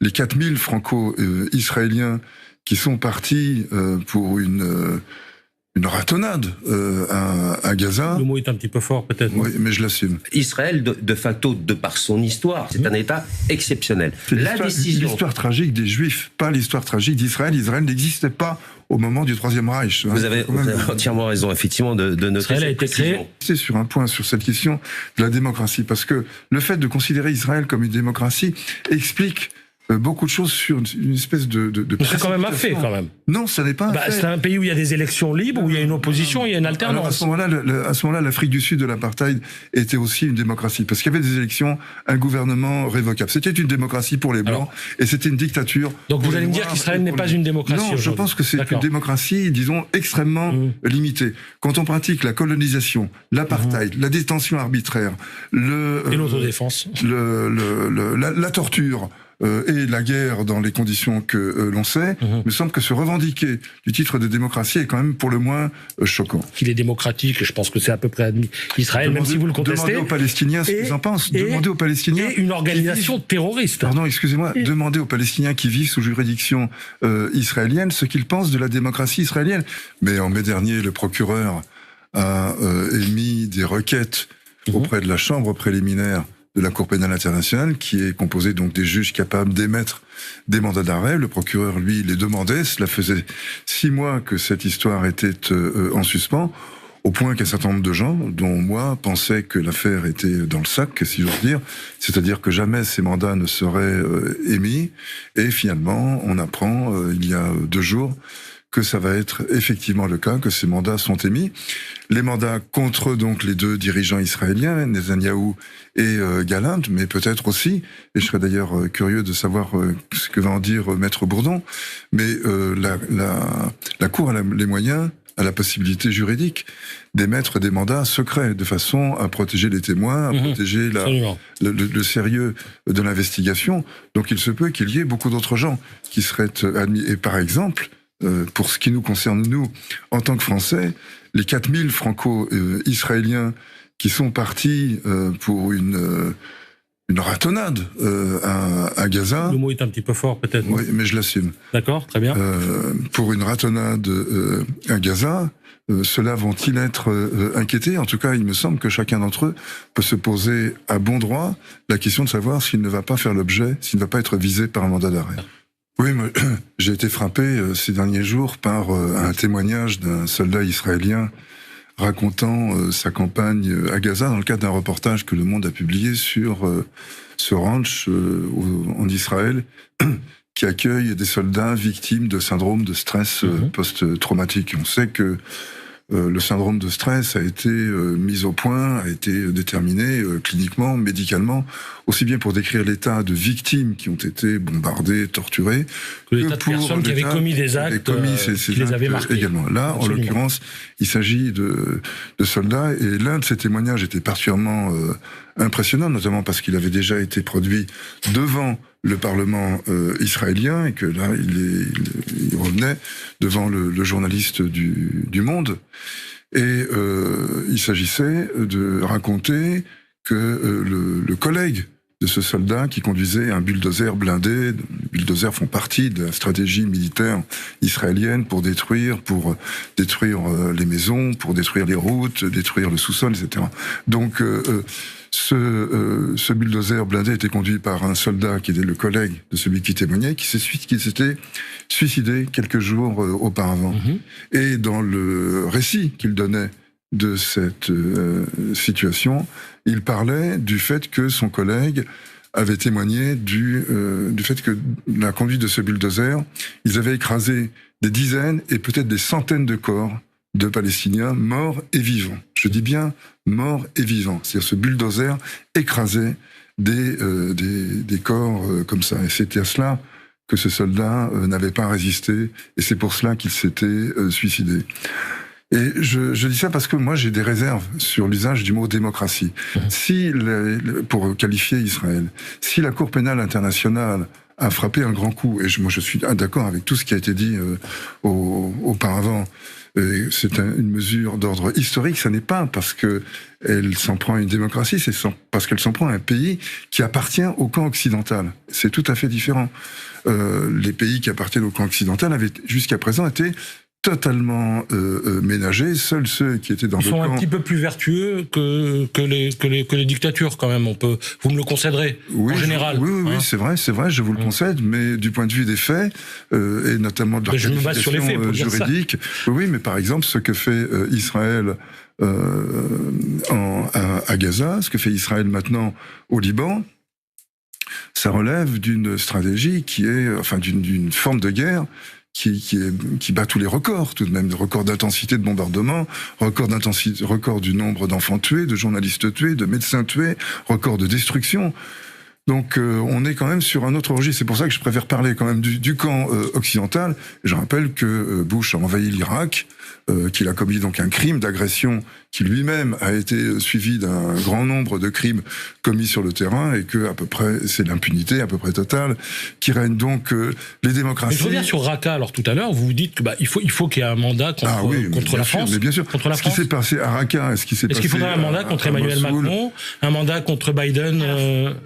les 4000 franco-israéliens qui sont partis pour une ratonnade à Gaza. Le mot est un petit peu fort, peut-être. Oui, mais je l'assume. Israël, de facto, de par son histoire, c'est un État exceptionnel. L'histoire tragique des Juifs, pas l'histoire tragique d'Israël. Israël n'existait pas au moment du Troisième Reich. Vous avez entièrement raison, effectivement, de noter Israël a cette été créé. C'est sur un point, sur cette question de la démocratie, parce que le fait de considérer Israël comme une démocratie explique beaucoup de choses sur une espèce de c'est quand même un fait, quand même. Non, ça n'est pas un fait. C'est un pays où il y a des élections libres, où il y a une opposition, il y a une alternance. Alors à ce moment-là, l'Afrique du Sud de l'apartheid était aussi une démocratie, parce qu'il y avait des élections, un gouvernement révocable. C'était une démocratie pour les Blancs, et c'était une dictature. Donc vous allez me dire qu'Israël n'est pas une démocratie? Non, je pense que c'est une démocratie, disons, extrêmement limitée. Quand on pratique la colonisation, l'apartheid, la détention arbitraire, et l'autodéfense, la torture, et la guerre dans les conditions que l'on sait, me semble que se revendiquer du titre de démocratie est quand même pour le moins choquant. Qu'il est démocratique, je pense que c'est à peu près admis. Israël, même si vous le contestez. Demandez aux Palestiniens ce qu'ils en pensent. Demandez aux Palestiniens. Et une organisation terroriste. Pardon, excusez-moi. Demandez aux Palestiniens qui vivent sous juridiction israélienne ce qu'ils pensent de la démocratie israélienne. Mais en mai dernier, le procureur a émis des requêtes auprès de la chambre préliminaire de la Cour pénale internationale, qui est composée donc des juges capables d'émettre des mandats d'arrêt. Le procureur, lui, les demandait. Cela faisait 6 mois que cette histoire était en suspens, au point qu'un certain nombre de gens, dont moi, pensaient que l'affaire était dans le sac, si j'ose dire, c'est-à-dire que jamais ces mandats ne seraient émis. Et finalement, on apprend, il y a 2 jours, que ça va être effectivement le cas, que ces mandats sont émis. Les mandats contre donc les 2 dirigeants israéliens, Netanyahou et Gallant, mais peut-être aussi, et je serais d'ailleurs curieux de savoir ce que va en dire Maître Bourdon, mais la Cour a les moyens, a la possibilité juridique d'émettre des mandats secrets, de façon à protéger les témoins, à protéger le sérieux de l'investigation. Donc il se peut qu'il y ait beaucoup d'autres gens qui seraient admis. Et par exemple, pour ce qui nous concerne, nous, en tant que Français, les 4000 franco-israéliens qui sont partis pour une ratonnade à Gaza... Le mot est un petit peu fort, peut-être. Oui, mais je l'assume. D'accord, très bien. Pour une ratonnade à Gaza, ceux-là vont-ils être inquiétés? En tout cas, il me semble que chacun d'entre eux peut se poser à bon droit la question de savoir s'il ne va pas faire l'objet, s'il ne va pas être visé par un mandat d'arrêt. Oui, j'ai été frappé ces derniers jours par un témoignage d'un soldat israélien racontant sa campagne à Gaza dans le cadre d'un reportage que Le Monde a publié sur ce ranch en Israël qui accueille des soldats victimes de syndrome de stress post-traumatique. On sait que le syndrome de stress a été mis au point, a été déterminé cliniquement, médicalement, aussi bien pour décrire l'état de victimes qui ont été bombardées, torturées, que l'état de personnes qui avaient commis des actes qui les avaient marqués. Également. Là, en l'occurrence, il s'agit de soldats, et l'un de ces témoignages était particulièrement impressionnant, notamment parce qu'il avait déjà été produit devant le Parlement israélien, et que là, il revenait devant le journaliste du Monde. Et il s'agissait de raconter que le collègue de ce soldat qui conduisait un bulldozer blindé, les bulldozers font partie de la stratégie militaire israélienne pour détruire les maisons, pour détruire les routes, détruire le sous-sol, etc. Donc ce bulldozer blindé était conduit par un soldat qui était le collègue de celui qui témoignait, qui s'était suicidé quelques jours auparavant. Et dans le récit qu'il donnait de cette situation, il parlait du fait que son collègue avait témoigné du fait que la conduite de ce bulldozer, ils avaient écrasé des dizaines et peut-être des centaines de corps de Palestiniens morts et vivants. Je dis bien morts et vivants. C'est-à-dire ce bulldozer écrasait des corps comme ça. Et c'était à cela que ce soldat n'avait pas résisté, et c'est pour cela qu'il s'était suicidé. Et je dis ça parce que moi j'ai des réserves sur l'usage du mot démocratie. Si pour qualifier Israël, si la Cour pénale internationale a frappé un grand coup. Et moi, je suis d'accord avec tout ce qui a été dit auparavant. C'est une mesure d'ordre historique. Ça n'est pas parce que elle s'en prend à une démocratie, c'est parce qu'elle s'en prend à un pays qui appartient au camp occidental. C'est tout à fait différent. Les pays qui appartiennent au camp occidental avaient jusqu'à présent été totalement ménagés. Seuls ceux qui étaient dans le camp... Ils sont un petit peu plus vertueux que les dictatures, quand même. Vous me le concéderez, en général. Oui, c'est vrai, je vous le concède, mais du point de vue des faits, et notamment de leur qualification juridique, oui, mais par exemple, ce que fait Israël à Gaza, ce que fait Israël maintenant au Liban, ça relève d'une stratégie qui est, enfin, d'une forme de guerre qui bat tous les records, tout de même, record d'intensité de bombardement, record du nombre d'enfants tués, de journalistes tués, de médecins tués, record de destruction. Donc on est quand même sur un autre registre. C'est pour ça que je préfère parler quand même du camp occidental. Je rappelle que Bush a envahi l'Irak, qu'il a commis donc un crime d'agression qui lui-même a été suivi d'un grand nombre de crimes commis sur le terrain, et que à peu près c'est l'impunité à peu près totale qui règne. Donc les démocraties. Mais je reviens sur Raqqa. Alors tout à l'heure, vous dites que il faut qu'il y ait un mandat contre la France. Mais bien sûr. Contre la France. Ce qui s'est passé à Raqqa, est-ce qu'il faudrait un mandat contre Emmanuel Macron, un mandat contre Biden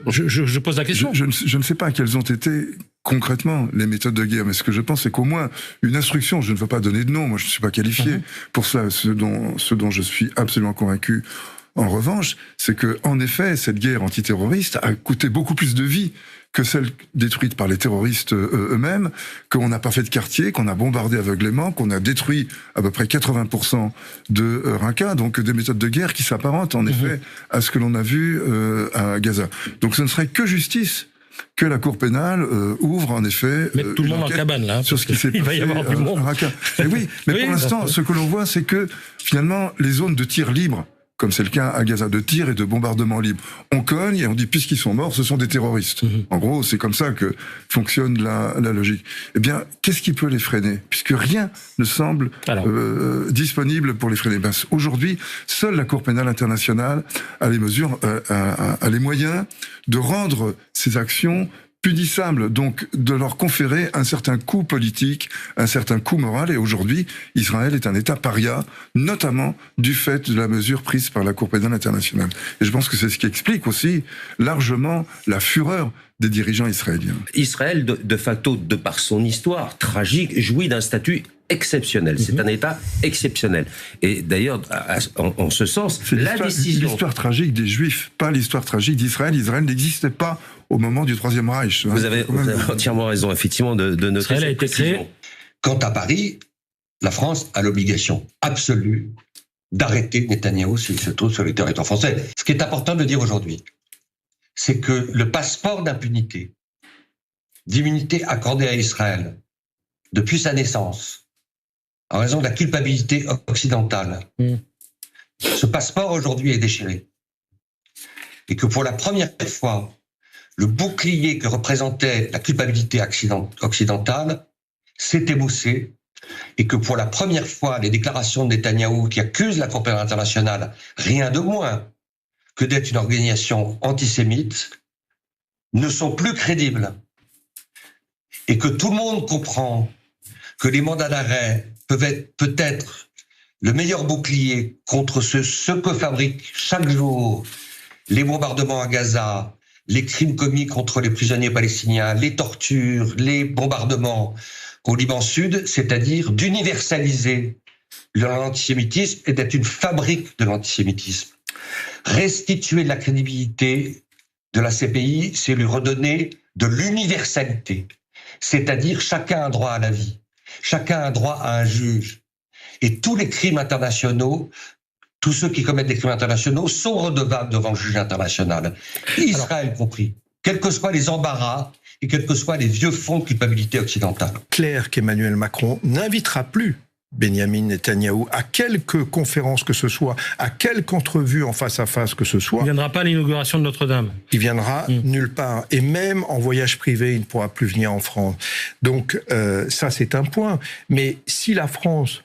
je pose la question. Je ne sais pas quelles ont été concrètement les méthodes de guerre, mais ce que je pense, c'est qu'au moins une instruction, je ne veux pas donner de nom, moi je ne suis pas qualifié pour cela. Ce dont je suis absolument convaincu, en revanche, c'est que en effet, cette guerre antiterroriste a coûté beaucoup plus de vies que celle détruite par les terroristes eux-mêmes, qu'on n'a pas fait de quartier, qu'on a bombardé aveuglément, qu'on a détruit à peu près 80% de Raqqa, donc des méthodes de guerre qui s'apparentent en effet à ce que l'on a vu à Gaza. Donc ce ne serait que justice que la Cour pénale ouvre en effet mettre tout le monde en cabane là, sur ce qui s'est passé. Il va y avoir du monde. Et oui, mais pour l'instant, ce que l'on voit, c'est que finalement les zones de tir libre, comme c'est le cas à Gaza, de tir et de bombardement libre, on cogne et on dit puisqu'ils sont morts, ce sont des terroristes. En gros, c'est comme ça que fonctionne la logique. Eh bien, qu'est-ce qui peut les freiner, puisque rien ne semble disponible pour les freiner. Aujourd'hui, seule la Cour pénale internationale a les mesures, a les moyens de rendre ces actions punissables, donc de leur conférer un certain coût politique, un certain coût moral. Et aujourd'hui, Israël est un État paria, notamment du fait de la mesure prise par la Cour pénale internationale. Et je pense que c'est ce qui explique aussi largement la fureur des dirigeants israéliens. Israël, de facto, de par son histoire tragique, jouit d'un statut exceptionnel. C'est un État exceptionnel. Et d'ailleurs, en ce sens, la décision... L'histoire tragique des Juifs, pas l'histoire tragique d'Israël. Israël n'existait pas au moment du Troisième Reich. Vous avez entièrement raison, effectivement, de noter cette précision. Quant à Paris, la France a l'obligation absolue d'arrêter Netanyahou s'il se trouve sur le territoire français. Ce qui est important de dire aujourd'hui, c'est que le passeport d'impunité, d'immunité accordé à Israël depuis sa naissance, en raison de la culpabilité occidentale, ce passeport aujourd'hui est déchiré. Et que pour la première fois, le bouclier que représentait la culpabilité occidentale s'est émoussé, et que pour la première fois, les déclarations de Netanyahou qui accusent la Cour pénale internationale, rien de moins que d'être une organisation antisémite, ne sont plus crédibles. Et que tout le monde comprend que les mandats d'arrêt peuvent être peut-être le meilleur bouclier contre ce que fabriquent chaque jour les bombardements à Gaza, les crimes commis contre les prisonniers palestiniens, les tortures, les bombardements au Liban Sud, c'est-à-dire d'universaliser l'antisémitisme et d'être une fabrique de l'antisémitisme. Restituer de la crédibilité de la CPI, c'est lui redonner de l'universalité, c'est-à-dire chacun a droit à la vie, chacun a droit à un juge. Et tous les crimes internationaux, tous ceux qui commettent des crimes internationaux sont redevables devant le juge international, Israël compris, quels que soient les embarras et quels que soient les vieux fonds de culpabilité occidentale. Clair qu'Emmanuel Macron n'invitera plus Benyamin Netanyahou à quelque conférence que ce soit, à quelque entrevue en face à face que ce soit. Il ne viendra pas à l'inauguration de Notre-Dame. Il viendra nulle part. Et même en voyage privé, il ne pourra plus venir en France. Donc ça, c'est un point. Mais si la France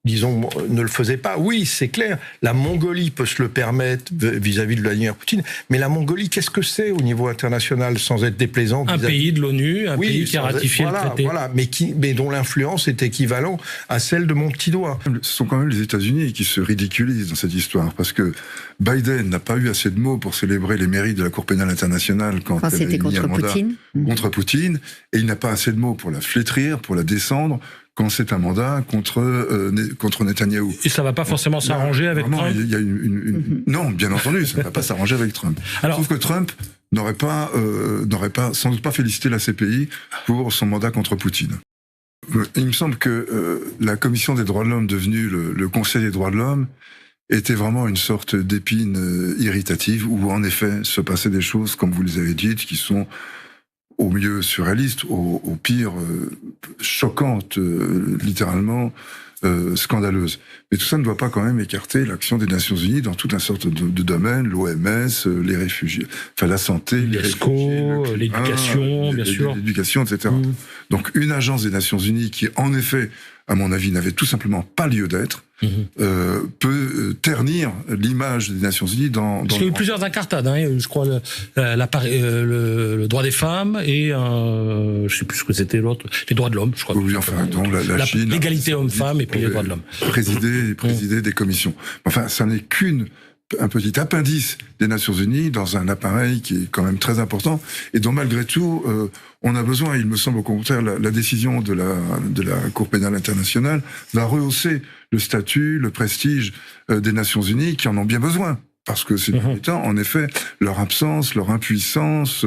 disons, ne le faisait pas. Oui, c'est clair, la Mongolie peut se le permettre vis-à-vis de Vladimir Poutine, mais la Mongolie, qu'est-ce que c'est au niveau international, sans être déplaisant? Un pays de l'ONU, un pays qui a ratifié le traité. Voilà, mais dont l'influence est équivalente à celle de mon petit doigt. Ce sont quand même les États-Unis qui se ridiculisent dans cette histoire, parce que Biden n'a pas eu assez de mots pour célébrer les mérites de la Cour pénale internationale quand elle c'était a mis un mandat contre Poutine, et il n'a pas assez de mots pour la flétrir, pour la descendre, quand c'est un mandat contre Netanyahou. Et ça va pas forcément s'arranger avec Trump. Il y a Non, bien entendu, ça ne va pas s'arranger avec Trump. Sauf que Trump n'aurait pas, sans doute pas félicité la CPI pour son mandat contre Poutine. Il me semble que la Commission des droits de l'homme, devenue le Conseil des droits de l'homme, était vraiment une sorte d'épine irritative, où en effet se passaient des choses, comme vous les avez dites, qui sont au mieux surréalistes, au pire choquantes, littéralement scandaleuses. Mais tout ça ne doit pas quand même écarter l'action des Nations Unies dans toute une sorte de domaines, l'OMS, les réfugiés, enfin la santé, les réfugiés, l'éducation, bien sûr. L'éducation, etc. Donc une agence des Nations Unies qui, en effet, à mon avis, n'avait tout simplement pas lieu d'être, peut ternir l'image des Nations Unies dans... Parce qu'il y a eu plusieurs incartades, hein, je crois, le droit des femmes et, je sais plus ce que c'était l'autre, les droits de l'homme, je crois. Oui, enfin, donc la Chine... L'égalité homme-femme et puis les droits de l'homme. Présider des commissions. Enfin, ça n'est un petit appendice des Nations Unies dans un appareil qui est quand même très important et dont malgré tout on a besoin. Il me semble au contraire la décision de la Cour pénale internationale va rehausser le statut, le prestige des Nations Unies qui en ont bien besoin. Parce que ces derniers temps, en effet, leur absence, leur impuissance,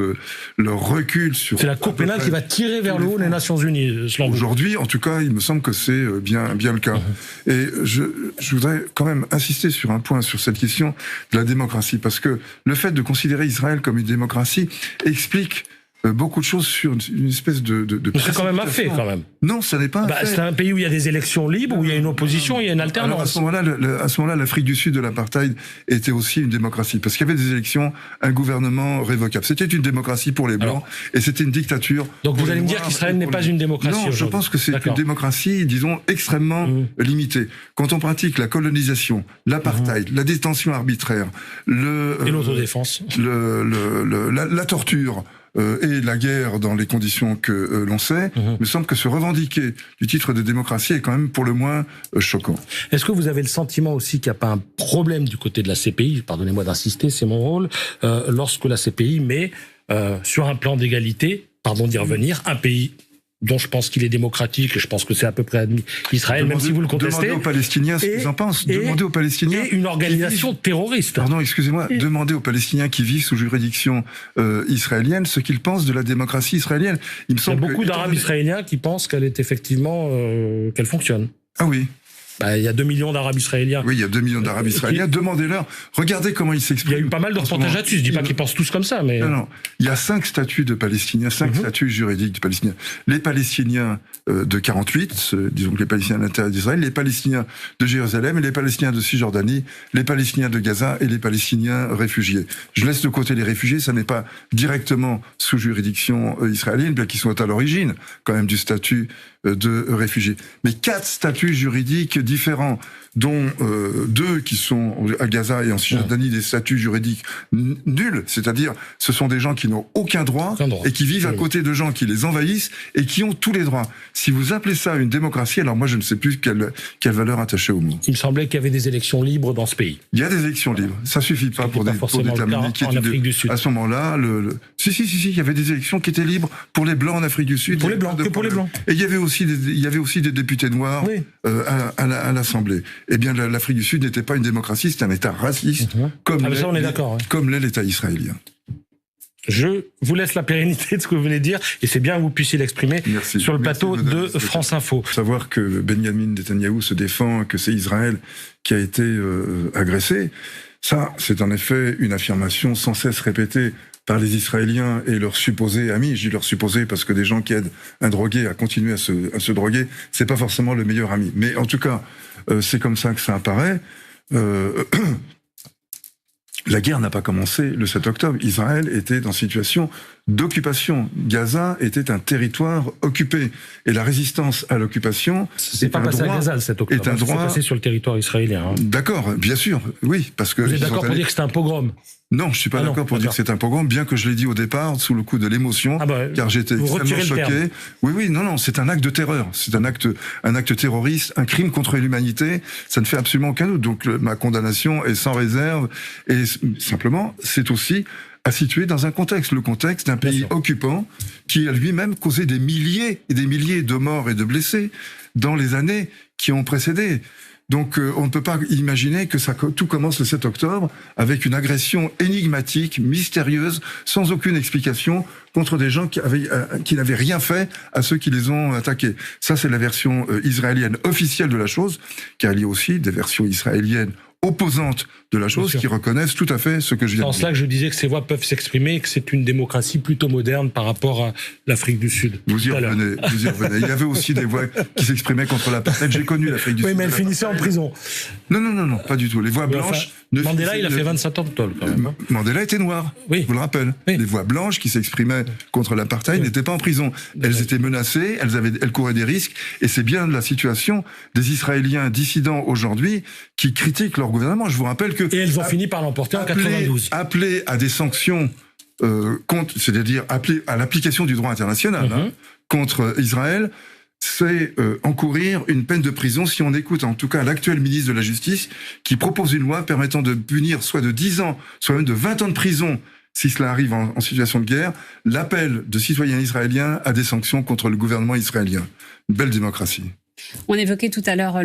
leur recul sur... C'est la Cour pénale qui va tirer vers le haut les Nations Unies. Aujourd'hui, en tout cas, il me semble que c'est bien le cas. Et je voudrais quand même insister sur un point, sur cette question de la démocratie. Parce que le fait de considérer Israël comme une démocratie explique beaucoup de choses sur une espèce de c'est quand même un fait, quand même. Non, ça n'est pas un fait. C'est un pays où il y a des élections libres, où il y a une opposition, il y a une alternance. Alors à ce moment-là, l'Afrique du Sud de l'apartheid était aussi une démocratie, parce qu'il y avait des élections, un gouvernement révocable. C'était une démocratie pour les Blancs, et c'était une dictature. Donc vous allez me dire qu'Israël n'est pas une démocratie? Non, je pense que c'est une démocratie, disons, extrêmement limitée. Quand on pratique la colonisation, l'apartheid, la détention arbitraire, et l'autodéfense, la torture, et la guerre dans les conditions que l'on sait, il me semble que se revendiquer du titre de démocratie est quand même pour le moins choquant. Est-ce que vous avez le sentiment aussi qu'il n'y a pas un problème du côté de la CPI, pardonnez-moi d'insister, c'est mon rôle, lorsque la CPI met sur un plan d'égalité, pardon d'y revenir, un pays dont je pense qu'il est démocratique, et je pense que c'est à peu près admis, Israël, même si vous le contestez. Demandez aux Palestiniens ce qu'ils en pensent. Demandez aux Palestiniens. Et une organisation terroriste. Pardon, excusez-moi. Demandez aux Palestiniens qui vivent sous juridiction israélienne ce qu'ils pensent de la démocratie israélienne. Il y a beaucoup d'Arabes israéliens qui pensent qu'elle est effectivement, qu'elle fonctionne. Ah oui. Il y a 2 millions d'Arabes israéliens. Oui, il y a 2 millions d'Arabes israéliens. Demandez-leur. Regardez comment ils s'expriment. Il y a eu pas mal de reportages là-dessus. Je dis pas qu'ils pensent tous comme ça, mais... Non. Il y a 5 statuts de Palestiniens, 5 statuts juridiques de Palestiniens. Les Palestiniens de 48, disons que les Palestiniens à l'intérieur d'Israël, les Palestiniens de Jérusalem, et les Palestiniens de Cisjordanie, les Palestiniens de Gaza et les Palestiniens réfugiés. Je laisse de côté les réfugiés, ça n'est pas directement sous juridiction israélienne, bien qu'ils soient à l'origine quand même du statut de réfugiés. Mais 4 statuts juridiques différents, dont 2 qui sont à Gaza et en Cisjordanie des statuts juridiques nuls, c'est-à-dire ce sont des gens qui n'ont aucun droit et qui vivent à côté de gens qui les envahissent et qui ont tous les droits. Si vous appelez ça une démocratie, alors moi je ne sais plus quelle valeur attacher au mot. Il me semblait qu'il y avait des élections libres dans ce pays. Il y a des élections libres. Ça suffit pas pour déterminer qui est en Afrique du Sud. À ce moment-là, si, il y avait des élections qui étaient libres pour les Blancs en Afrique du Sud. Pour les Blancs, que pour les Blancs. Et il y avait aussi des députés noirs à l'Assemblée. Eh bien, l'Afrique du Sud n'était pas une démocratie, c'était un État raciste, comme l'est l'État israélien. Je vous laisse la pérennité de ce que vous venez de dire, et c'est bien que vous puissiez l'exprimer sur le plateau de France Info. Savoir que Benyamin Netanyahou se défend, que c'est Israël qui a été agressé, ça, c'est en effet une affirmation sans cesse répétée par les Israéliens et leurs supposés amis. Je dis leurs supposés parce que des gens qui aident un drogué à continuer à se droguer, c'est pas forcément le meilleur ami. Mais en tout cas, c'est comme ça que ça apparaît. La guerre n'a pas commencé le 7 octobre. Israël était en situation d'occupation. Gaza était un territoire occupé. Et la résistance à l'occupation C'est pas passé à Gaza le 7 octobre. est un droit... C'est passé sur le territoire israélien. Hein. D'accord, bien sûr, oui, parce que... Vous êtes ils d'accord sont pour allés- dire que c'est un pogrom? Non, je suis pas Ah non, d'accord pour dire que c'est un pogrom, bien que je l'ai dit au départ, sous le coup de l'émotion, Ah bah, car j'étais vous extrêmement retirez le terme. choqué. Oui, non, c'est un acte de terreur, c'est un acte terroriste, un crime contre l'humanité, ça ne fait absolument aucun doute. Donc ma condamnation est sans réserve, et simplement, c'est aussi à situer dans un contexte, le contexte d'un pays sûr. occupant qui a lui-même causé des milliers et des milliers de morts et de blessés dans les années qui ont précédé. Donc on ne peut pas imaginer que tout commence le 7 octobre avec une agression énigmatique, mystérieuse, sans aucune explication contre des gens qui n'avaient rien fait à ceux qui les ont attaqués. Ça, c'est la version israélienne officielle de la chose, car il y a aussi des versions israéliennes opposantes de la chose qui reconnaissent tout à fait ce que je viens de En dire. cela que je disais que ces voix peuvent s'exprimer et que c'est une démocratie plutôt moderne par rapport à l'Afrique du Sud. Vous y Tout à l'heure. revenez. Il y avait aussi des voix qui s'exprimaient contre l'apartheid. J'ai connu l'Afrique du Oui, Sud. mais elle finissait en prison. Non, pas du tout. Les voix Mais blanches... enfin, Mandela, il a fait 27 ans de tôle, quand même. hein. Mandela était noir, Oui. je vous le rappelle. Oui. Les voix blanches qui s'exprimaient contre l'apartheid n'étaient pas en prison. Elles étaient menacées, elles couraient des risques, et c'est bien la situation des Israéliens dissidents aujourd'hui qui critiquent leur gouvernement. Je vous rappelle que... Et elles ont fini par l'emporter en 92. Appeler à des sanctions, c'est-à-dire appeler à l'application du droit international contre Israël, c'est encourir une peine de prison si on écoute en tout cas l'actuel ministre de la Justice qui propose une loi permettant de punir soit de 10 ans, soit même de 20 ans de prison si cela arrive en situation de guerre, l'appel de citoyens israéliens à des sanctions contre le gouvernement israélien. Une belle démocratie. On évoquait tout à l'heure